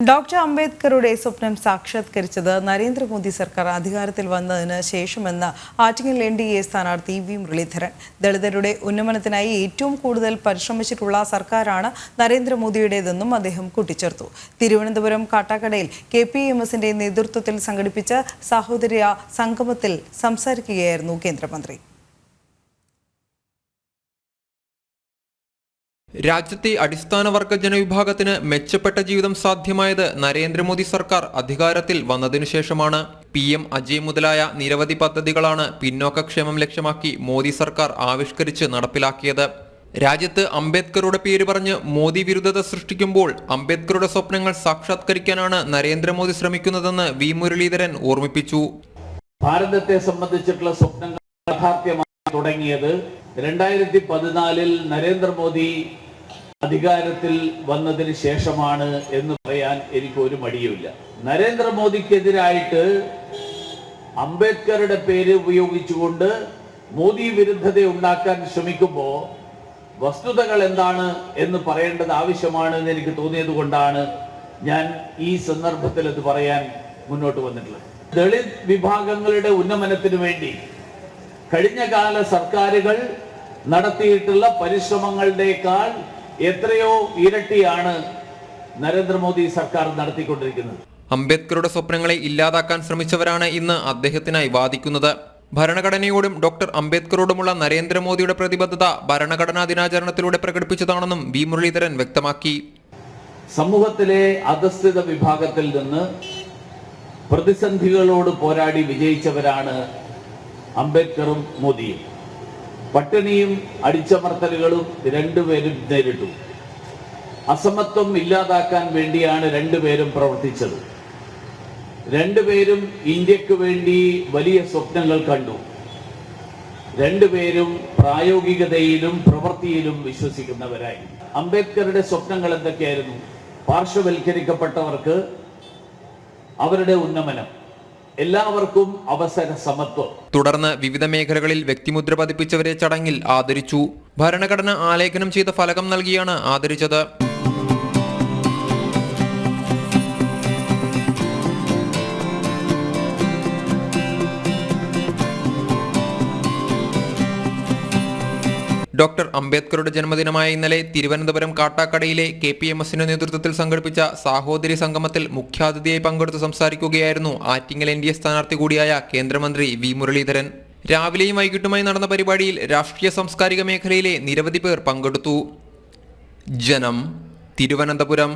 Doctor അംബേദ്കറുടെ സ്വപ്നം സാക്ഷാത്കരിച്ചത് നരേന്ദ്രമോദി സർക്കാർ അധികാരത്തിൽ വന്നതിന് ശേഷമെന്ന് ആറ്റിങ്ങൽ NDA സ്ഥാനാർത്ഥി വി മുരളീധരൻ. ദളിതരുടെ ഉന്നമനത്തിനായി ഏറ്റവും കൂടുതൽ പരിശ്രമിച്ചിട്ടുള്ള സർക്കാരാണ് നരേന്ദ്രമോദിയുടേതെന്നും അദ്ദേഹം കൂട്ടിച്ചേർത്തു. തിരുവനന്തപുരം കാട്ടാക്കടയിൽ KPMSന്റെ നേതൃത്വത്തിൽ സംഘടിപ്പിച്ച സാഹോദര്യ സംഗമത്തിൽ സംസാരിക്കുകയായിരുന്നു കേന്ദ്രമന്ത്രി. രാജ്യത്തെ അടിസ്ഥാന വർഗ ജനവിഭാഗത്തിന് മെച്ചപ്പെട്ട ജീവിതം സാധ്യമായത് നരേന്ദ്രമോദി സർക്കാർ അധികാരത്തിൽ വന്നതിനു ശേഷമാണ്. PM അജയ് മുതലായ നിരവധി പദ്ധതികളാണ് പിന്നോക്കക്ഷേമം ലക്ഷ്യമാക്കി മോദി സർക്കാർ ആവിഷ്കരിച്ച് നടപ്പിലാക്കിയത്. രാജ്യത്ത് അംബേദ്കറുടെ പേര് പറഞ്ഞ് മോദി വിരുദ്ധത സൃഷ്ടിക്കുമ്പോൾ അംബേദ്കറുടെ സ്വപ്നങ്ങൾ സാക്ഷാത്കരിക്കാനാണ് നരേന്ദ്രമോദി ശ്രമിക്കുന്നതെന്ന് വി മുരളീധരൻ ഓർമ്മിപ്പിച്ചു. ഭാരതത്തെ സംബന്ധിച്ചിട്ടുള്ള സ്വപ്നങ്ങൾ യാഥാർത്ഥ്യമായി തുടങ്ങിയത് 2014 നരേന്ദ്രമോദി അധികാരത്തിൽ വന്നതിന് ശേഷമാണ് എന്ന് പറയാൻ എനിക്ക് ഒരു മടിയുമില്ല. നരേന്ദ്രമോദിക്കെതിരായിട്ട് അംബേദ്കറുടെ പേര് ഉപയോഗിച്ചുകൊണ്ട് മോദി വിരുദ്ധത ഉണ്ടാക്കാൻ ശ്രമിക്കുമ്പോൾ വസ്തുതകൾ എന്താണ് എന്ന് പറയേണ്ടത് ആവശ്യമാണെന്ന് എനിക്ക് തോന്നിയത് കൊണ്ടാണ് ഞാൻ ഈ സന്ദർഭത്തിൽ അത് പറയാൻ മുന്നോട്ട് വന്നിട്ടുള്ളത്. ദളിത് വിഭാഗങ്ങളുടെ ഉന്നമനത്തിന് വേണ്ടി കഴിഞ്ഞ കാല സർക്കാരുകൾ നടത്തിയിട്ടുള്ള പരിശ്രമങ്ങളുടേക്കാൾ എത്രയോ ഇരട്ടിയാണ് നരേന്ദ്രമോദി സർക്കാർ നടത്തിക്കൊണ്ടിരിക്കുന്നത്. അംബേദ്കറുടെ സ്വപ്നങ്ങളെ ഇല്ലാതാക്കാൻ ശ്രമിച്ചവരാണ് ഇന്ന് അദ്ദേഹത്തിനായി വാദിക്കുന്നത്. ഭരണഘടനയോടും ഡോക്ടർ അംബേദ്കറോടുമുള്ള നരേന്ദ്രമോദിയുടെ പ്രതിബദ്ധത ഭരണഘടനാ ദിനാചരണത്തിലൂടെ പ്രകടിപ്പിച്ചതാണെന്നും വി മുരളീധരൻ വ്യക്തമാക്കി. സമൂഹത്തിലെ അധസ്ഥിത വിഭാഗത്തിൽ നിന്ന് പ്രതിസന്ധികളോട് പോരാടി വിജയിച്ചവരാണ് അംബേദ്കറും മോദിയും. പട്ടിണിയും അടിച്ചമർത്തലുകളും രണ്ടുപേരും നേരിട്ടു. അസമത്വം ഇല്ലാതാക്കാൻ വേണ്ടിയാണ് രണ്ടുപേരും പ്രവർത്തിച്ചത്. രണ്ടുപേരും ഇന്ത്യക്ക് വേണ്ടി വലിയ സ്വപ്നങ്ങൾ കണ്ടു. രണ്ടുപേരും പ്രായോഗികതയിലും പ്രവൃത്തിയിലും വിശ്വസിക്കുന്നവരായി. അംബേദ്കറുടെ സ്വപ്നങ്ങൾ എന്തൊക്കെയായിരുന്നു? പാർശ്വവൽക്കരിക്കപ്പെട്ടവർക്ക് അവരുടെ ഉന്നമനം, എല്ലാവർക്കും അവസര സമത്വം. തുടർന്ന് വിവിധ മേഖലകളിൽ വ്യക്തിമുദ്ര പതിപ്പിച്ചവരെ ചടങ്ങിൽ ആദരിച്ചു. ഭരണഘടന ആലേഖനം ചെയ്ത ഫലകം നൽകിയാണ് ആദരിച്ചത്. ഡോക്ടർ അംബേദ്കറുടെ ജന്മദിനമായ ഇന്നലെ തിരുവനന്തപുരം കാട്ടാക്കടയിലെ KPMSന്റെ നേതൃത്വത്തിൽ സംഘടിപ്പിച്ച സാഹോദര്യ സംഗമത്തിൽ മുഖ്യാതിഥിയായി പങ്കെടുത്ത് സംസാരിക്കുകയായിരുന്നു ആറ്റിങ്ങൽ NDA സ്ഥാനാർത്ഥി കൂടിയായ കേന്ദ്രമന്ത്രി വി മുരളീധരൻ. രാവിലെയും വൈകിട്ടുമായി നടന്ന പരിപാടിയിൽ രാഷ്ട്രീയ സാംസ്കാരിക മേഖലയിലെ നിരവധി പേർ പങ്കെടുത്തു. ജനം, തിരുവനന്തപുരം.